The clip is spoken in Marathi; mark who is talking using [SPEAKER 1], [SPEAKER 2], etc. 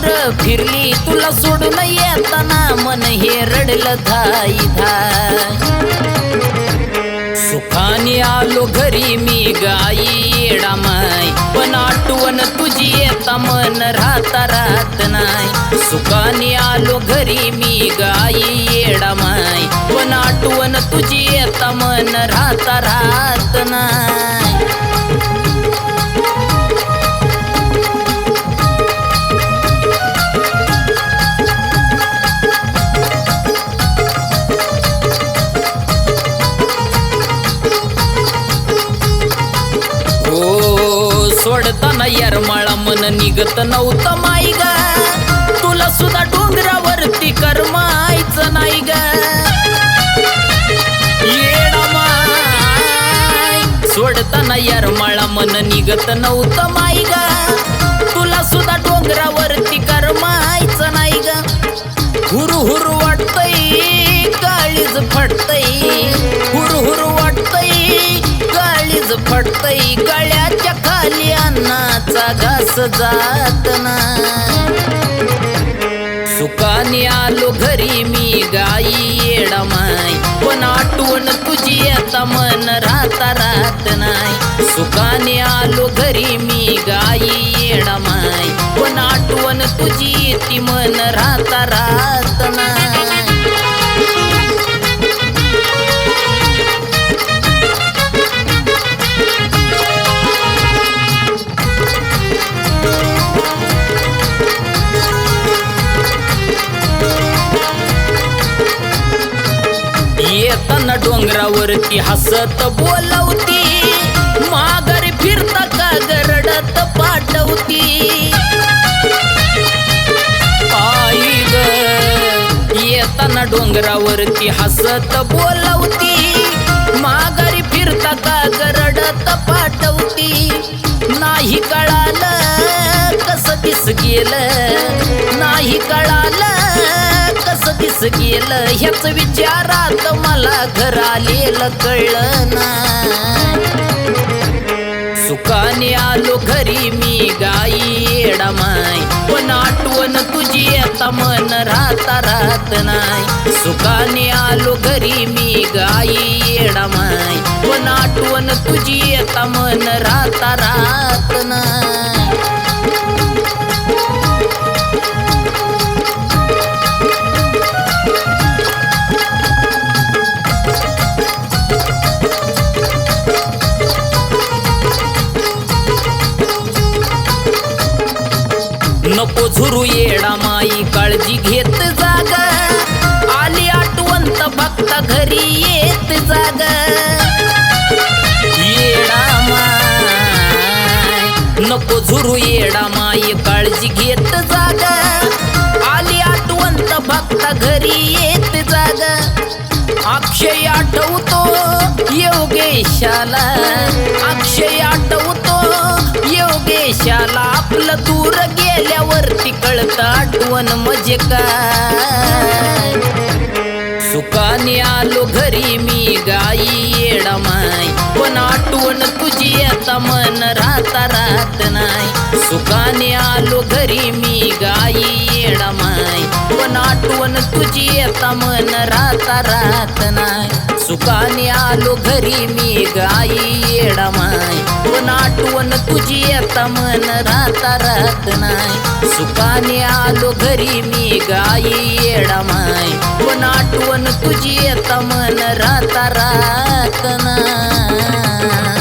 [SPEAKER 1] दूर फिरली तुला सोडून येताना मन हे रडलं धाई धाय सुखाने आलो घरी मी गाई येडामाय पण आठवण तुझी येता मन राहत नाही सुखाने आलो घरी मी गाई येडामाय पण आठवण तुझी येता मन राहत नाही सोडताना यरमाळा मन निघत नव्हतं माई ग तुला सुद्धा डोंगरावरती करमायचं नाही ग येडामाय सोडताना यरमाळा मन निघत नव्हतं माई ग तुला सुद्धा डोंगरावरती करमायचं नाही ग हुरु हुरु वाटतंय काळीज फटतंय हुरु हुरु वाटतंय काळीज फटतंय गळ्याच्या खाली अन्नाचा घास जात नाही सुखाने आलो घरी मी गाई येडामाय पण आठवण तुझी येता मन राहत नाही सुखाने आलो घरी मी गाई येडामाय पण आठवण तुझी येती मन राहत नाही येताना डोंगरावरती हसत बोलवती माघारी फिरता का गरडत पाठवती आई ग येताना डोंगरावरती हसत बोलवती माघारी फिरता का गरडत पाठवती नाही कळालं कसं दिस गेलं नाही कळालं कसं दिस गेलं ह्याच विचारात मला घर आलेलं कळलं ना सुखाने आलो घरी मी गाई येडामाय पण आठवण तुझी येता मन राहत नाही सुखाने आलो घरी मी गाई येडामाय पण आठवण तुझी येता मन राहत नाही नको झुरू येडामाई काळजी घेत जाग आली आठवंत भक्ता घरी येत जाग येडामाय नको झुरू येडामाई काळजी घेत जाग आली आठवंत भक्ता घरी येत जाग अक्षय आठवतो योगेशाला अक्षय आठवतो योगेशाला आपलं दूर गेल्यावरती कळतं आठवण म्हणजे काय सुखाने आलो घरी मी गाई येडामाय पण आठवण तुझी येता मन राहत नाही सुखाने आलो घरी मी गाई येडामाय पण आठवण तुझी येता मन राहत नाही सुखाने आलो घरी मी गाई येडामाय पण आठवण तुझी येता मन राहत नाही सुखाने आलो घरी मी गाई येडामाय पण आठवण तुझी येता मन राहत नाही